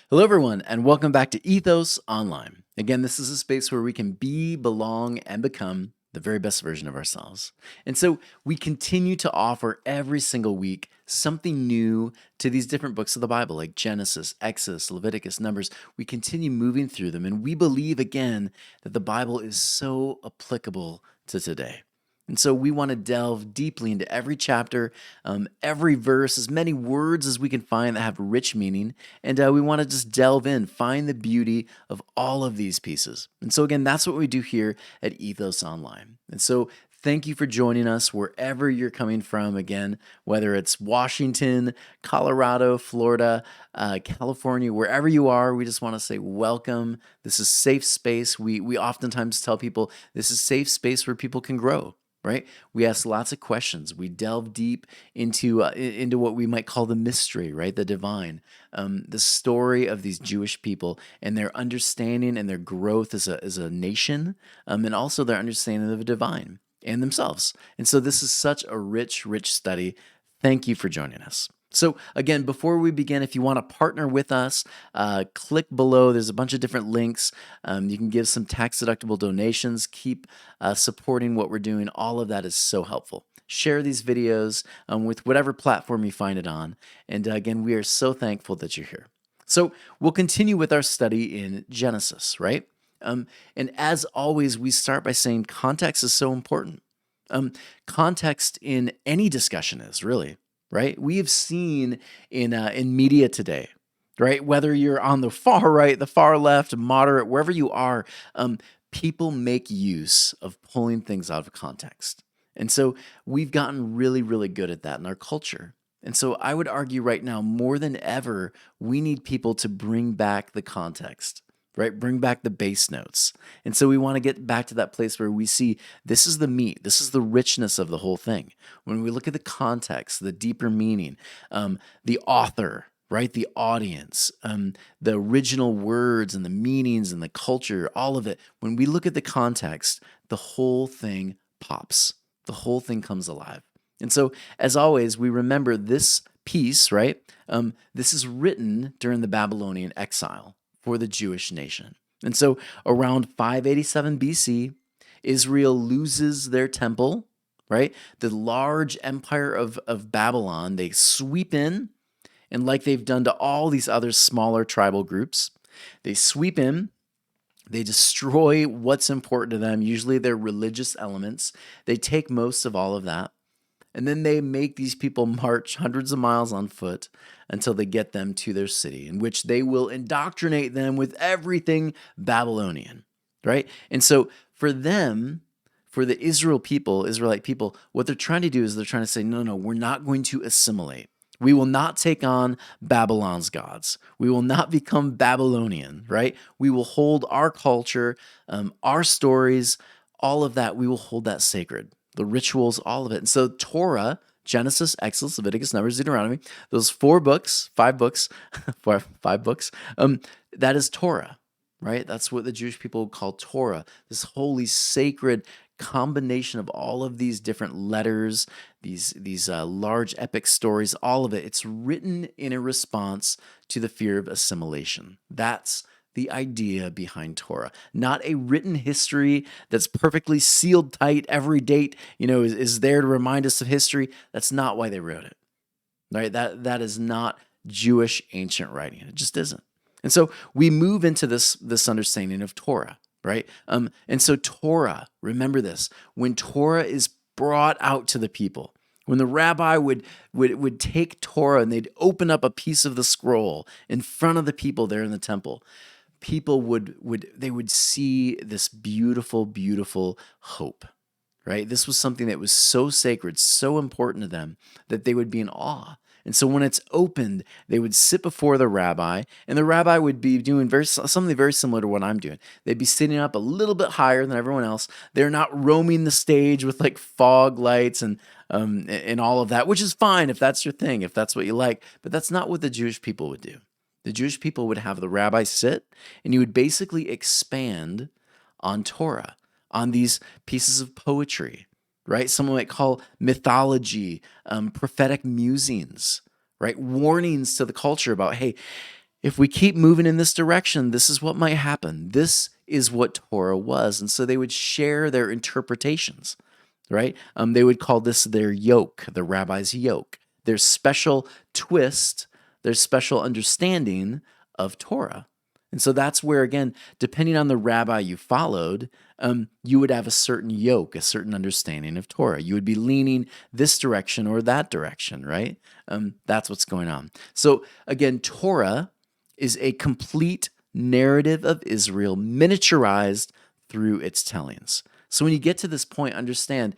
Hello, everyone, and welcome back to Ethos Online. Again, this is a space where we can be, belong, and become the very best version of ourselves. And so we continue to offer every single week something new to these different books of the Bible, like Genesis, Exodus, Leviticus, Numbers. We continue moving through them, and we believe, again, that the Bible is so applicable to today. And so we want to delve deeply into every chapter, every verse, as many words as we can find that have rich meaning. And we want to just delve in, find the beauty of all of these pieces. And so, again, that's what we do here at Ethos Online. And so, thank you for joining us wherever you're coming from. Again, whether it's Washington, Colorado, Florida, California, wherever you are, we just want to say welcome. This is safe space. We oftentimes tell people this is safe space where people can grow. Right? We ask lots of questions. We delve deep into what we might call the mystery, right? The divine, the story of these Jewish people and their understanding and their growth as a nation, and also their understanding of the divine and themselves. And so this is such a rich, rich study. Thank you for joining us. So again, before we begin, if you want to partner with us, click below. There's a bunch of different links. You can give some tax-deductible donations. Keep supporting what we're doing. All of that is so helpful. Share these videos with whatever platform you find it on. And again, we are so thankful that you're here. So we'll continue with our study in Genesis, right? And as always, we start by saying context is so important. Context in any discussion is really. Right? We have seen in media today, right? Whether you're on the far right, the far left, moderate, wherever you are, people make use of pulling things out of context. And so we've gotten really, really good at that in our culture. And so I would argue right now, more than ever, we need people to bring back the context. Right? Bring back the base notes. And so we want to get back to that place where we see this is the meat, this is the richness of the whole thing. When we look at the context, the deeper meaning, the author, right? The audience, the original words and the meanings and the culture, all of it. When we look at the context, the whole thing pops. The whole thing comes alive. And so, as always, we remember this piece, right? This is written during the Babylonian exile for the Jewish nation. And so around 587 BC, Israel loses their temple, right? The large empire of Babylon, they sweep in, and like they've done to all these other smaller tribal groups, they sweep in, they destroy what's important to them, usually their religious elements. They take most of all of that. And then they make these people march hundreds of miles on foot until they get them to their city, in which they will indoctrinate them with everything Babylonian, right? And so for them, for the Israelite people, what they're trying to do is they're trying to say, no, we're not going to assimilate. We will not take on Babylon's gods. We will not become Babylonian, right? We will hold our culture, our stories, all of that, we will hold that sacred. The rituals, all of it. And so Torah, Genesis, Exodus, Leviticus, Numbers, Deuteronomy, those five books, that is Torah, right? That's what the Jewish people call Torah, this holy, sacred combination of all of these different letters, these large epic stories, all of it. It's written in a response to the fear of assimilation. That's the idea behind Torah, not a written history that's perfectly sealed tight. Every date, is there to remind us of history. That's not why they wrote it, right? That is not Jewish ancient writing. It just isn't. And so we move into this understanding of Torah, right? And so Torah, remember this, when Torah is brought out to the people, when the rabbi would take Torah and they'd open up a piece of the scroll in front of the people there in the temple, people would see this beautiful, beautiful hope, right? This was something that was so sacred, so important to them that they would be in awe. And so when it's opened, they would sit before the rabbi, and the rabbi would be doing something very similar to what I'm doing. They'd be sitting up a little bit higher than everyone else. They're not roaming the stage with like fog lights and all of that, which is fine if that's your thing, if that's what you like. But that's not what the Jewish people would do. The Jewish people would have the rabbi sit, and he would basically expand on Torah, on these pieces of poetry, right? Someone might call mythology, prophetic musings, right? Warnings to the culture about, hey, if we keep moving in this direction, this is what might happen. This is what Torah was. And so they would share their interpretations, right? They would call this their yoke, the rabbi's yoke, their special twist, their special understanding of Torah. And so that's where, again, depending on the rabbi you followed, you would have a certain yoke, a certain understanding of Torah. You would be leaning this direction or that direction, right? That's what's going on. So again, Torah is a complete narrative of Israel miniaturized through its tellings. So when you get to this point, understand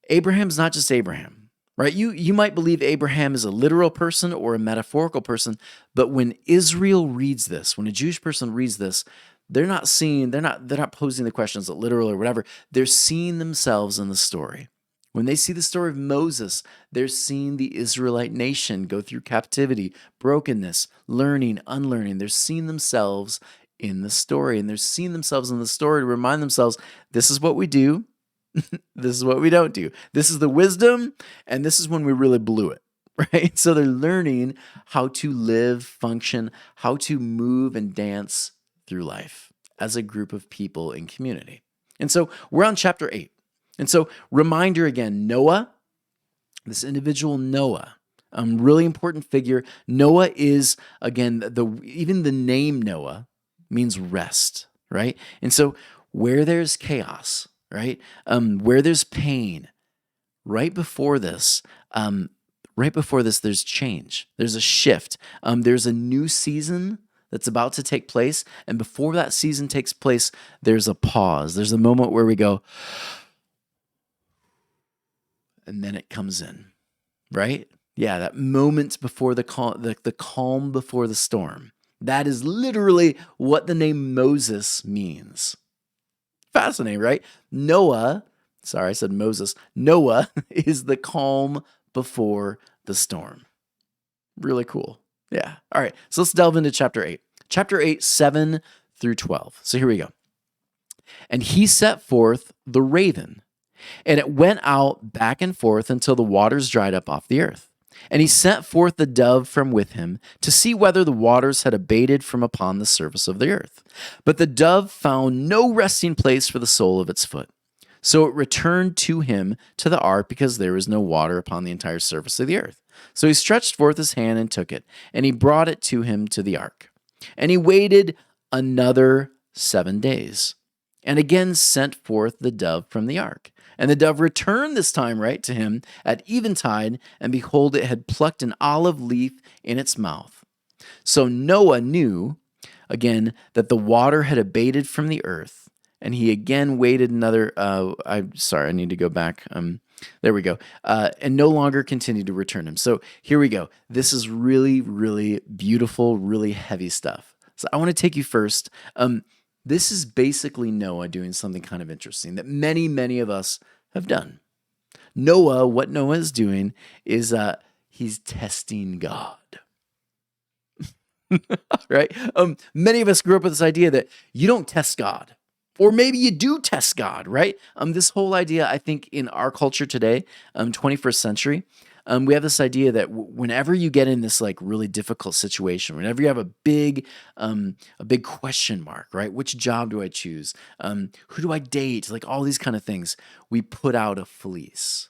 Abraham's not just Abraham, right? You might believe Abraham is a literal person or a metaphorical person, but when Israel reads this, when a Jewish person reads this, they're not posing the questions that literal or whatever. They're seeing themselves in the story. When they see the story of Moses, they're seeing the Israelite nation go through captivity, brokenness, learning, unlearning. They're seeing themselves in the story, and they're seeing themselves in the story to remind themselves, this is what we do, this is what we don't do. This is the wisdom, and this is when we really blew it, right? So they're learning how to live, function, how to move and dance through life as a group of people in community. And so we're on chapter 8. And so, reminder again, Noah, this individual Noah, really important figure. Noah is, again, even the name Noah means rest, right? And so, where there's chaos, right? Where there's pain, right before this, there's change. There's a shift. There's a new season that's about to take place. And before that season takes place, there's a pause. There's a moment where we go, and then it comes in, right? Yeah, that moment before the calm before the storm. That is literally what the name Moses means. Fascinating, right? Noah, sorry, I said Moses. Noah is the calm before the storm. Really cool. Yeah. All right, so let's delve into chapter 8. Chapter 8, 7 through 12. So here we go. And he set forth the raven, and it went out back and forth until the waters dried up off the earth. And he sent forth the dove from with him to see whether the waters had abated from upon the surface of the earth. But the dove found no resting place for the sole of its foot. So it returned to him to the ark, because there was no water upon the entire surface of the earth. So he stretched forth his hand and took it, and he brought it to him to the ark. And he waited another 7 days, and again sent forth the dove from the ark. And the dove returned this time, right, to him at eventide, and behold, it had plucked an olive leaf in its mouth. So Noah knew, again, that the water had abated from the earth, and he again waited another, I need to go back. There we go. And no longer continued to return him. So here we go. This is really, really beautiful, really heavy stuff. So I want to take you first. This is basically Noah doing something kind of interesting that many, many of us have done. What Noah is doing is he's testing God. Right? Many of us grew up with this idea that you don't test God. Or maybe you do test God, right? This whole idea, I think, in our culture today, 21st century, we have this idea that whenever you get in this like really difficult situation, whenever you have a big question mark, right? Which job do I choose? Who do I date? Like all these kind of things. We put out a fleece,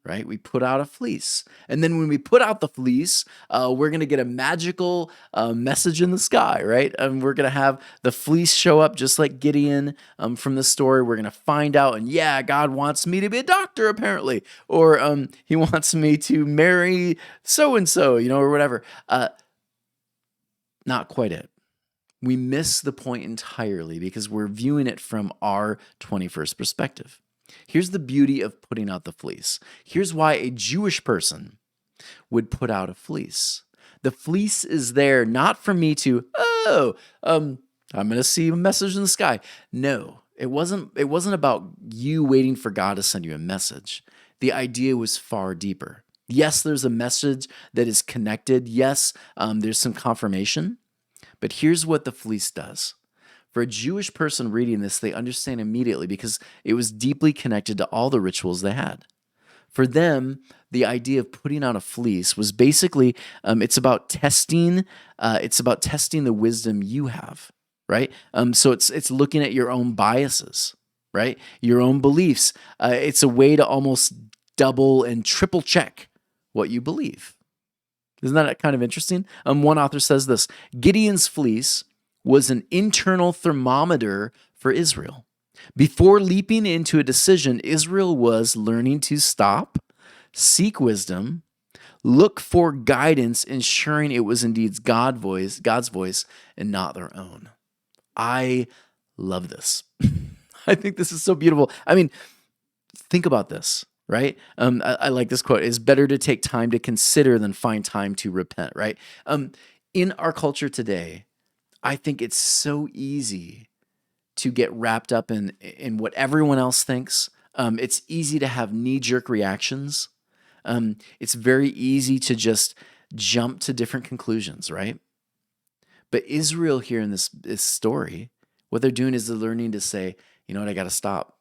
right? We put out a fleece. And then when we put out the fleece, we're going to get a magical message in the sky, right? We're going to have the fleece show up just like Gideon from the story. We're going to find out, and yeah, God wants me to be a doctor, apparently. Or he wants me to marry so-and-so, or whatever. Not quite it. We miss the point entirely because we're viewing it from our 21st perspective. Here's the beauty of putting out the fleece. Here's why a Jewish person would put out a fleece. The fleece is there not for me to, I'm going to see a message in the sky. No, it wasn't about you waiting for God to send you a message. The idea was far deeper. Yes, there's a message that is connected. Yes, there's some confirmation. But here's what the fleece does. For a Jewish person reading this, they understand immediately because it was deeply connected to all the rituals they had. For them, the idea of putting on a fleece was basically it's about testing. It's about testing the wisdom you have, right? So it's looking at your own biases, right? Your own beliefs. It's a way to almost double and triple check what you believe. Isn't that kind of interesting? One author says this: Gideon's fleece was an internal thermometer for Israel. Before leaping into a decision, Israel was learning to stop, seek wisdom, look for guidance, ensuring it was indeed God's voice, and not their own. I love this. I think this is so beautiful. I mean, think about this, right? I like this quote: "It's better to take time to consider than find time to repent," right? In our culture today, I think it's so easy to get wrapped up in what everyone else thinks. It's easy to have knee-jerk reactions. It's very easy to just jump to different conclusions, right? But Israel here in this story, what they're doing is they're learning to say, you know what, I got to stop.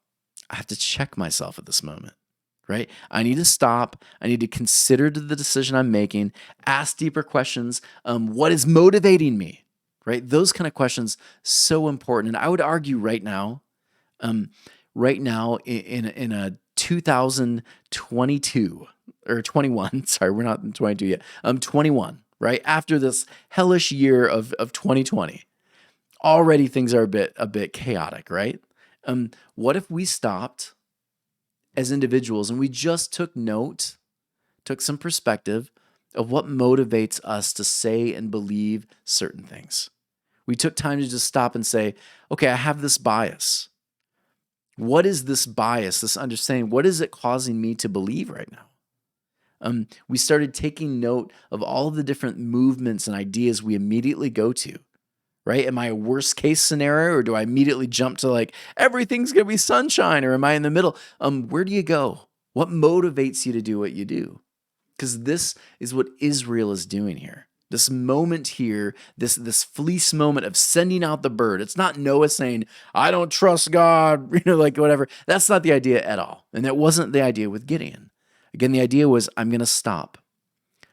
I have to check myself at this moment, right? I need to stop. I need to consider the decision I'm making, ask deeper questions. What is motivating me, right? Those kind of questions, so important. And I would argue right now in a 2022 or 21, sorry, we're not in 22 yet, 21, right? After this hellish year of 2020, already things are a bit chaotic, right? What if we stopped as individuals and we just took some perspective of what motivates us to say and believe certain things? We took time to just stop and say, okay, I have this bias. What is this bias, this understanding? What is it causing me to believe right now? We started taking note of all of the different movements and ideas we immediately go to, right? Am I a worst case scenario, or do I immediately jump to like, everything's going to be sunshine, or am I in the middle? Where do you go? What motivates you to do what you do? Because this is what Israel is doing here. This moment here, this fleece moment of sending out the bird. It's not Noah saying, I don't trust God, like whatever. That's not the idea at all. And that wasn't the idea with Gideon. Again, the idea was, I'm going to stop.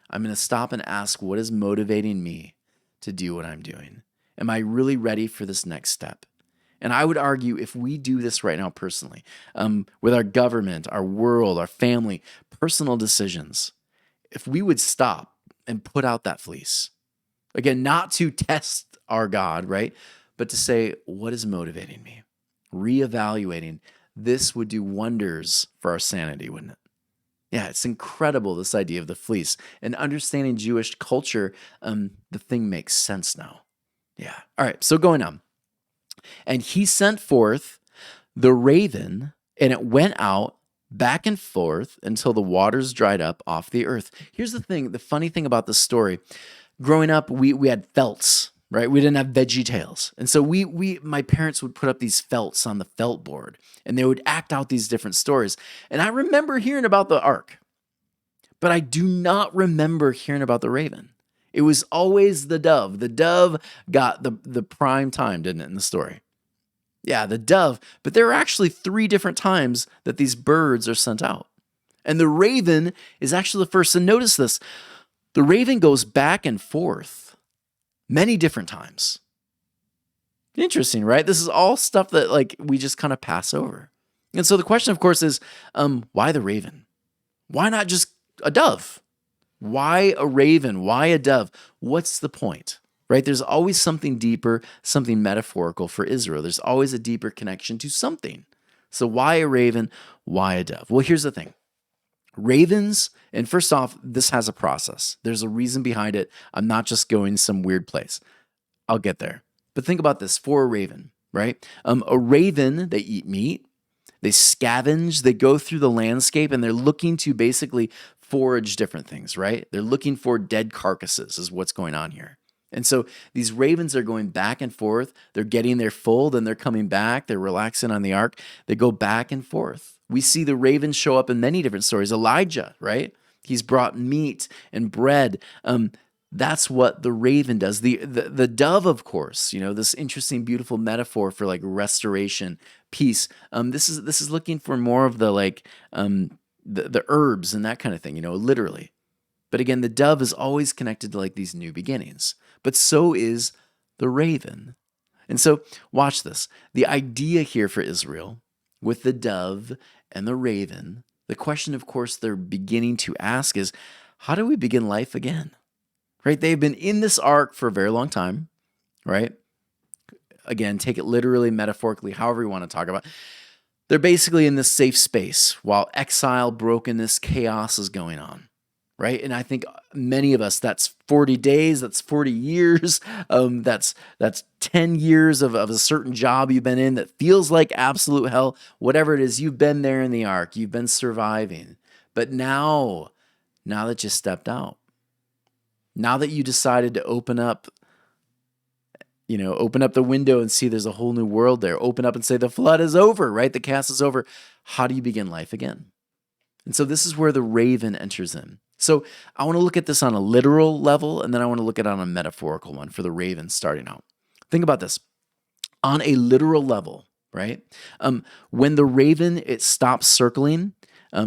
I'm going to stop and ask, what is motivating me to do what I'm doing? Am I really ready for this next step? And I would argue if we do this right now personally, with our government, our world, our family, personal decisions, if we would stop and put out that fleece, again, not to test our God, right? But to say, what is motivating me? Reevaluating, this would do wonders for our sanity, wouldn't it? Yeah, it's incredible, this idea of the fleece. And understanding Jewish culture, the thing makes sense now. Yeah. All right, so going on. And he sent forth the raven, and it went out back and forth until the waters dried up off the earth. Here's the thing, the funny thing about this story. Growing up, we had felts, right? We didn't have Veggie Tales. And so my parents would put up these felts on the felt board, and they would act out these different stories. And I remember hearing about the ark, but I do not remember hearing about the raven. It was always the dove. The dove got the prime time, didn't it, in the story? Yeah, the dove. But there are actually 3 different times that these birds are sent out. And the raven is actually the first. And notice this. The raven goes back and forth many different times. Interesting, right? This is all stuff that like we just kind of pass over. And so the question, of course, is why the raven? Why not just a dove? Why a raven? Why a dove? What's the point? Right? There's always something deeper, something metaphorical for Israel. There's always a deeper connection to something. So why a raven? Why a dove? Well, here's the thing. Ravens, and first off, this has a process. There's a reason behind it. I'm not just going some weird place. I'll get there. But think about this for a raven, right? A raven, they eat meat. They scavenge, they go through the landscape, and they're looking to basically forage different things, right? They're looking for dead carcasses is what's going on here. And so these ravens are going back and forth. They're getting their full, then they're coming back. They're relaxing on the ark. They go back and forth. We see the ravens show up in many different stories. Elijah, right? He's brought meat and bread. That's what the raven does. The dove, of course, this interesting, beautiful metaphor for like restoration, peace. This is looking for more of the like the herbs and that kind of thing, literally. But again, the dove is always connected to like these new beginnings. But so is the raven. And so watch this. The idea here for Israel with the dove and the raven, the question, of course, they're beginning to ask is, how do we begin life again? Right? They've been in this ark for a very long time, right? Again, take it literally, metaphorically, however you want to talk about it. They're basically in this safe space while exile, brokenness, chaos is going on, right? And I think many of us, that's 40 days, that's 40 years, that's 10 years of a certain job you've been in that feels like absolute hell. Whatever it is, you've been there in the ark, you've been surviving. But now that you stepped out, now that you decided to open up the window and see there's a whole new world there. Open up and say the flood is over, right? The cast is over. How do you begin life again? And so this is where the raven enters in. So I want to look at this on a literal level, and then I want to look at it on a metaphorical one for the raven starting out. Think about this. On a literal level, right? When the raven, it stops circling,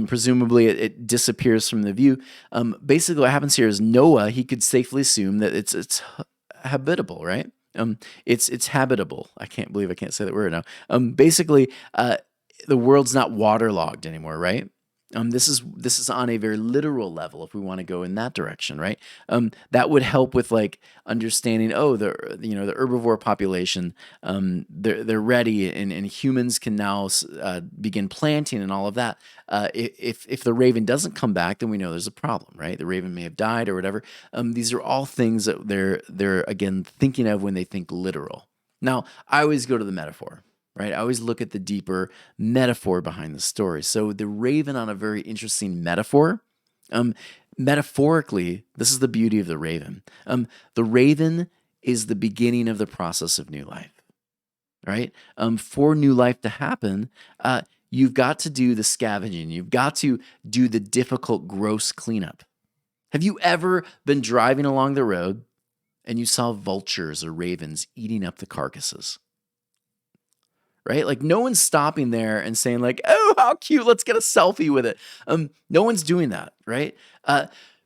presumably it disappears from the view. Basically what happens here is Noah, he could safely assume that it's habitable, right? It's habitable. I can't believe I can't say that word now. Basically, the world's not waterlogged anymore, right? This is on a very literal level if we want to go in that direction, right? That would help with like understanding. Oh, the herbivore population, they're ready, and humans can now begin planting and all of that. If the raven doesn't come back, then we know there's a problem, right? The raven may have died or whatever. These are all things that they're again thinking of when they think literal. Now, I always go to the metaphor. Right? I always look at the deeper metaphor behind the story. So the raven on a very interesting metaphor. Metaphorically, this is the beauty of the raven. The raven is the beginning of the process of new life. Right? For new life to happen, you've got to do the scavenging. You've got to do the difficult, gross cleanup. Have you ever been driving along the road and you saw vultures or ravens eating up the carcasses? Right? Like no one's stopping there and saying like, oh, how cute, let's get a selfie with it. No one's doing that, right?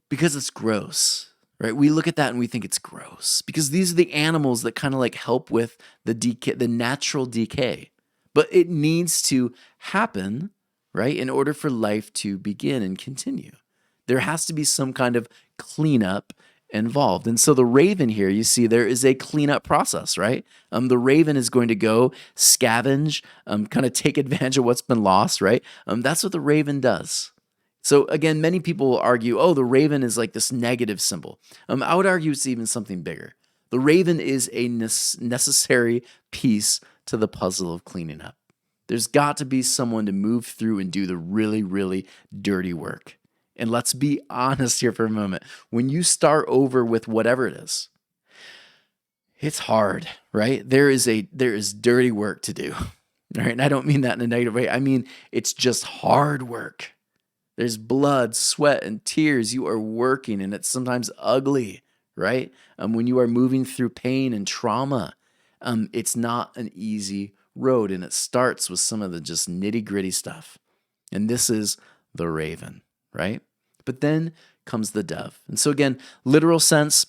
Because it's gross, right? We look at that and we think it's gross because these are the animals that kind of like help with the decay, the natural decay. But it needs to happen, right? In order for life to begin and continue. There has to be some kind of cleanup involved. And so the raven here, you see there is a cleanup process, right? The raven is going to go scavenge, kind of take advantage of what's been lost, right? That's what the raven does. So again, many people will argue, oh, the raven is like this negative symbol. I would argue it's even something bigger. The raven is a necessary piece to the puzzle of cleaning up. There's got to be someone to move through and do the really, really dirty work. And let's be honest here for a moment. When you start over with whatever it is, it's hard, right? There is dirty work to do, right? And I don't mean that in a negative way. I mean, it's just hard work. There's blood, sweat, and tears. You are working, and it's sometimes ugly, right? When you are moving through pain and trauma, it's not an easy road, and it starts with some of the just nitty-gritty stuff. And this is the raven, right? But then comes the dove. And so again, literal sense,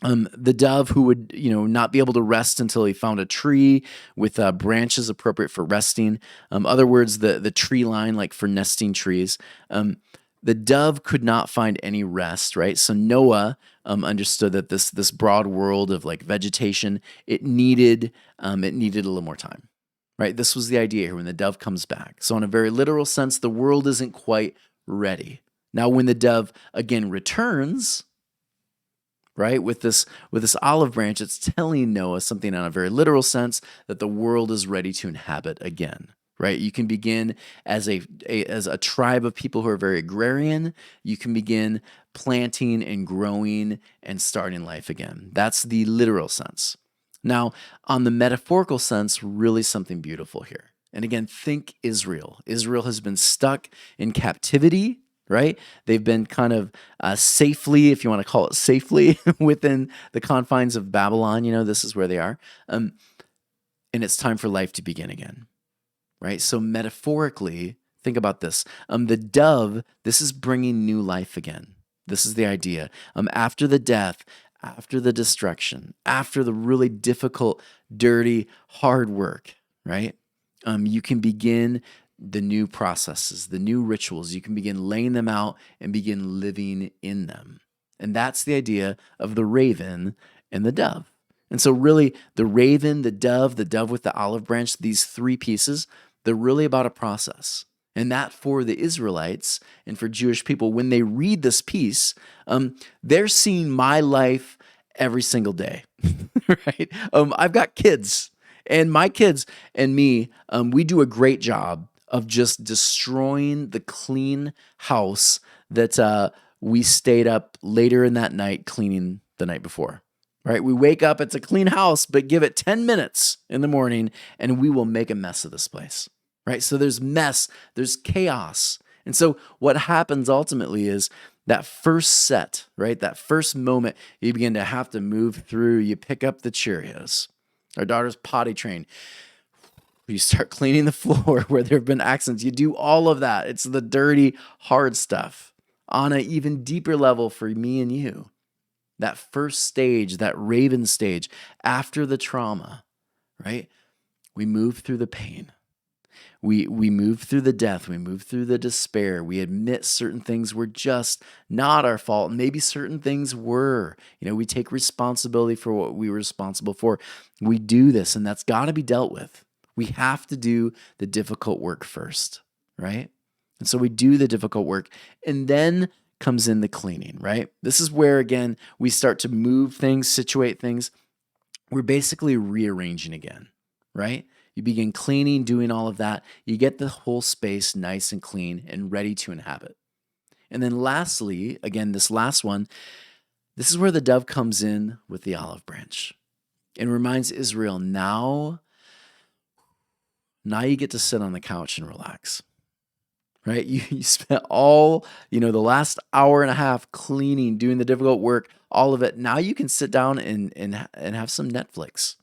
the dove who would, not be able to rest until he found a tree with branches appropriate for resting. Other words, the tree line, like for nesting trees. The dove could not find any rest, right? So Noah understood that this broad world of like vegetation, it needed a little more time, right? This was the idea here when the dove comes back. So in a very literal sense, the world isn't quite ready. Now, when the dove again returns, right, with this olive branch, it's telling Noah something on a very literal sense that the world is ready to inhabit again, right? You can begin as a tribe of people who are very agrarian. You can begin planting and growing and starting life again. That's the literal sense. Now, on the metaphorical sense, really something beautiful here. And again, think Israel. Israel has been stuck in captivity, right? They've been kind of safely, if you want to call it safely, within the confines of Babylon. This is where they are. And it's time for life to begin again, right? So metaphorically, think about this. The dove, this is bringing new life again. This is the idea. After the death, after the destruction, after the really difficult, dirty, hard work, right? You can begin the new processes, the new rituals. You can begin laying them out and begin living in them. And that's the idea of the raven and the dove. And so, really, the raven, the dove with the olive branch, these three pieces, they're really about a process. And that for the Israelites and for Jewish people, when they read this piece, they're seeing my life every single day, right? I've got kids, and my kids and me, we do a great job of just destroying the clean house that we stayed up later in that night cleaning the night before. Right? We wake up, it's a clean house, but give it 10 minutes in the morning and we will make a mess of this place. Right? So there's mess, there's chaos. And so what happens ultimately is that first set, right? That first moment you begin to have to move through, you pick up the Cheerios. Our daughter's potty trained. You start cleaning the floor where there have been accidents. You do all of that. It's the dirty, hard stuff on an even deeper level for me and you. That first stage, that raven stage, after the trauma, right? We move through the pain. We move through the death. We move through the despair. We admit certain things were just not our fault. And maybe certain things were. We take responsibility for what we were responsible for. We do this, and that's got to be dealt with. We have to do the difficult work first, right? And so we do the difficult work, and then comes in the cleaning, right? This is where, again, we start to move things, situate things. We're basically rearranging again, right? You begin cleaning, doing all of that. You get the whole space nice and clean and ready to inhabit. And then lastly, again, this last one, this is where the dove comes in with the olive branch and reminds Israel, now you get to sit on the couch and relax. Right? You spent all, the last hour and a half cleaning, doing the difficult work, all of it. Now you can sit down and have some Netflix,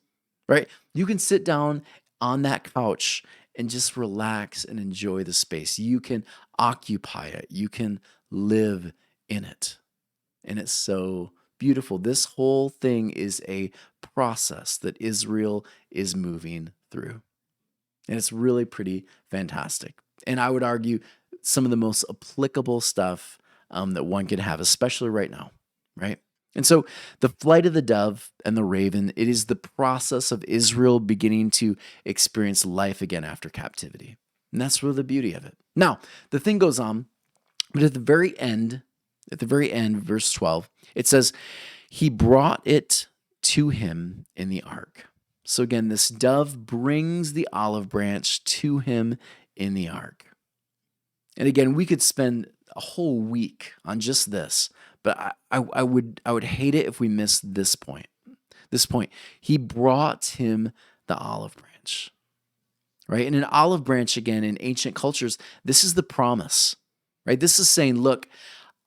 right? You can sit down on that couch and just relax and enjoy the space. You can occupy it. You can live in it. And it's so beautiful. This whole thing is a process that Israel is moving through. And it's really pretty fantastic. And I would argue some of the most applicable stuff that one could have, especially right now, right? And so the flight of the dove and the raven, it is the process of Israel beginning to experience life again after captivity. And that's really the beauty of it. Now, the thing goes on, but at the very end, verse 12, it says, he brought it to him in the ark. So again, this dove brings the olive branch to him in the ark. And again, we could spend a whole week on just this, but I would hate it if we missed this point. This point, he brought him the olive branch, right? And an olive branch, again, in ancient cultures, this is the promise, right? This is saying, look,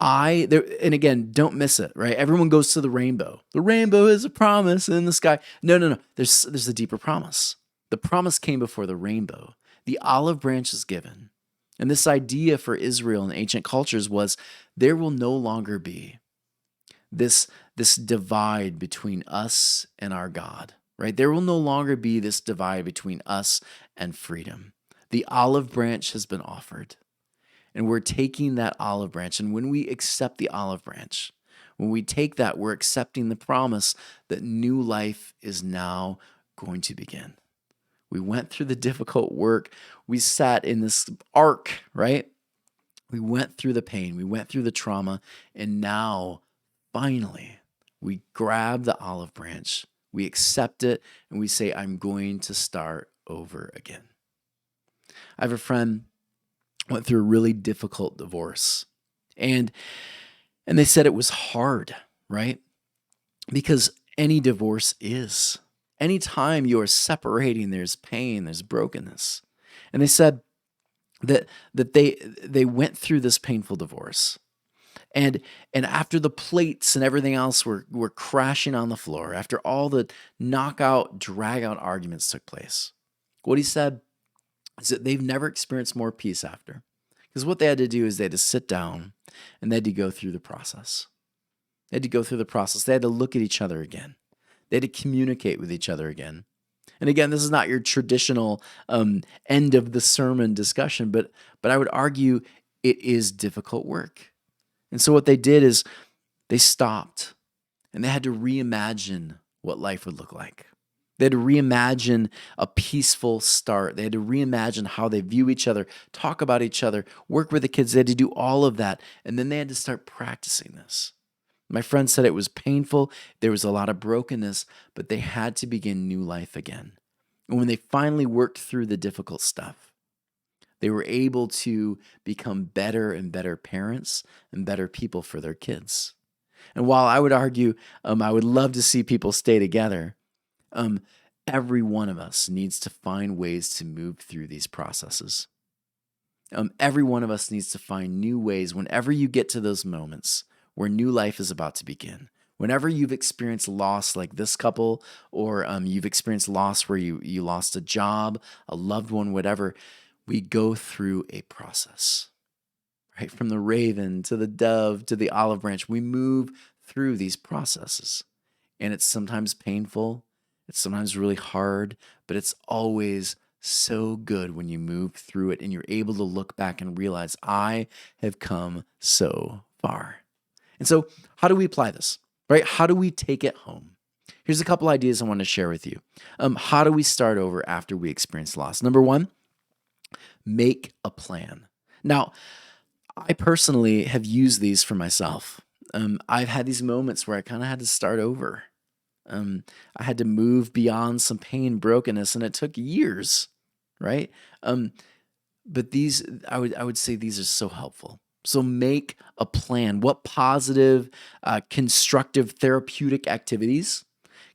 and again, don't miss it, right? Everyone goes to the rainbow. The rainbow is a promise in the sky. No. There's a deeper promise. The promise came before the rainbow. The olive branch is given. And this idea for Israel in ancient cultures was there will no longer be this divide between us and our God, right? There will no longer be this divide between us and freedom. The olive branch has been offered. And we're taking that olive branch. And when we accept the olive branch, when we take that, we're accepting the promise that new life is now going to begin. We went through the difficult work. We sat in this ark, right? We went through the pain. We went through the trauma. And now, finally, we grab the olive branch. We accept it. And we say, I'm going to start over again. I have a friend went through a really difficult divorce. And they said it was hard, right? Because any divorce is. Anytime you are separating, there's pain, there's brokenness. And they said that they went through this painful divorce. And after the plates and everything else were crashing on the floor, after all the knockout, drag-out arguments took place, what he said is that they've never experienced more peace after. Because what they had to do is they had to sit down and they had to go through the process. They had to go through the process. They had to look at each other again. They had to communicate with each other again. And again, this is not your traditional end of the sermon discussion, but I would argue it is difficult work. And so what they did is they stopped and they had to reimagine what life would look like. They had to reimagine a peaceful start. They had to reimagine how they view each other, talk about each other, work with the kids. They had to do all of that. And then they had to start practicing this. My friend said it was painful. There was a lot of brokenness, but they had to begin new life again. And when they finally worked through the difficult stuff, they were able to become better and better parents and better people for their kids. And while I would argue, I would love to see people stay together, every one of us needs to find ways to move through these processes. Every one of us needs to find new ways whenever you get to those moments where new life is about to begin. Whenever you've experienced loss like this couple, or you've experienced loss where you lost a job, a loved one, whatever, we go through a process, right? From the raven to the dove to the olive branch, we move through these processes. And it's sometimes painful, it's sometimes really hard, but it's always so good when you move through it and you're able to look back and realize, I have come so far. And so, how do we apply this, right? How do we take it home? Here's a couple ideas I want to share with you. How do we start over after we experience loss? Number one, make a plan. Now, I personally have used these for myself. I've had these moments where I kind of had to start over. I had to move beyond some pain, brokenness, and it took years, right? But these, I would say these are so helpful. So make a plan. What positive, constructive, therapeutic activities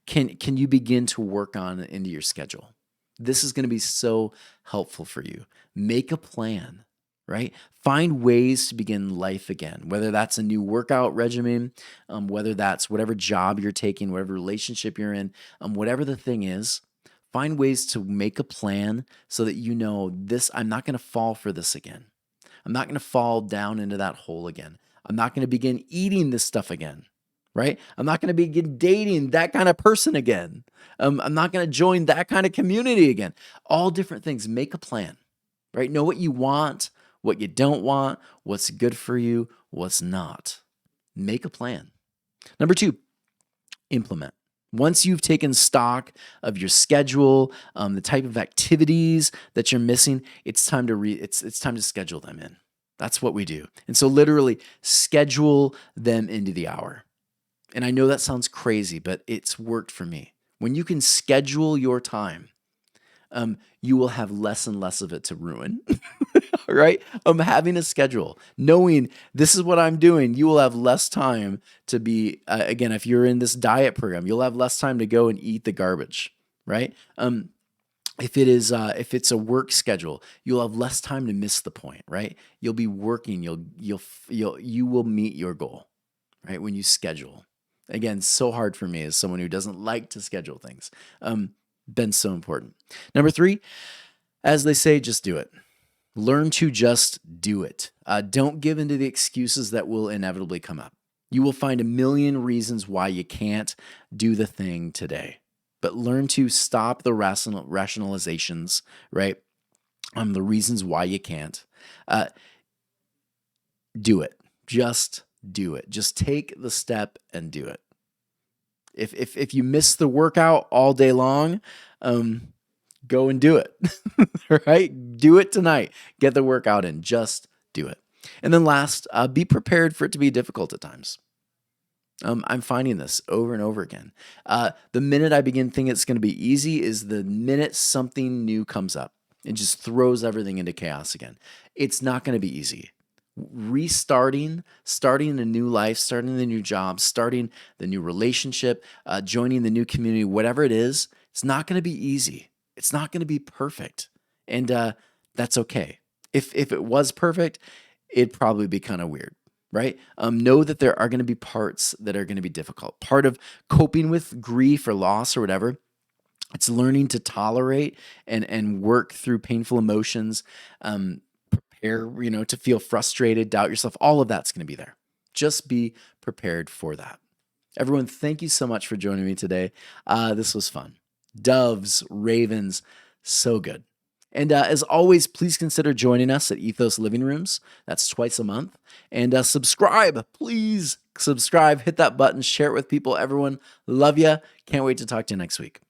can you begin to work on into your schedule? This is going to be so helpful for you. Make a plan, right? Find ways to begin life again, whether that's a new workout regimen, whether that's whatever job you're taking, whatever relationship you're in, whatever the thing is, find ways to make a plan so that you know this, I'm not going to fall for this again. I'm not going to fall down into that hole again. I'm not going to begin eating this stuff again, right? I'm not going to begin dating that kind of person again. I'm not going to join that kind of community again. All different things. Make a plan, right? Know what you want, what you don't want, what's good for you, what's not. Make a plan. Number two, implement. Once you've taken stock of your schedule, the type of activities that you're missing, it's time to it's time to schedule them in. That's what we do. And so literally schedule them into the hour. And I know that sounds crazy, but it's worked for me. When you can schedule your time, you will have less and less of it to ruin, right? Having a schedule, knowing this is what I'm doing, you will have less time to be, again, if you're in this diet program, you'll have less time to go and eat the garbage, right? If it's a work schedule, you'll have less time to miss the point, right? You'll be working, you will meet your goal, right? When you schedule. Again, so hard for me as someone who doesn't like to schedule things. Been so important. Number three, as they say, just do it. Learn to just do it. Don't give into the excuses that will inevitably come up. You will find a million reasons why you can't do the thing today. But learn to stop the rationalizations, right? The reasons why you can't. Do it. Just do it. Just take the step and do it. If you miss the workout all day long, go and do it, right? Do it tonight. Get the workout in. Just do it. And then last, be prepared for it to be difficult at times. I'm finding this over and over again. The minute I begin thinking it's going to be easy is the minute something new comes up. It just throws everything into chaos again. It's not going to be easy. Starting a new life, starting the new job, starting the new relationship, joining the new community, whatever it is, it's not going to be easy. It's not going to be perfect. And that's okay. If it was perfect, it'd probably be kind of weird, right? Know that there are going to be parts that are going to be difficult. Part of coping with grief or loss or whatever, it's learning to tolerate and work through painful emotions, prepare, to feel frustrated, doubt yourself. All of that's going to be there. Just be prepared for that. Everyone, thank you so much for joining me today. This was fun. Doves, ravens, so good. And as always, please consider joining us at Ethos Living Rooms. That's twice a month. And subscribe, please subscribe, hit that button, share it with people. Everyone, love you. Can't wait to talk to you next week.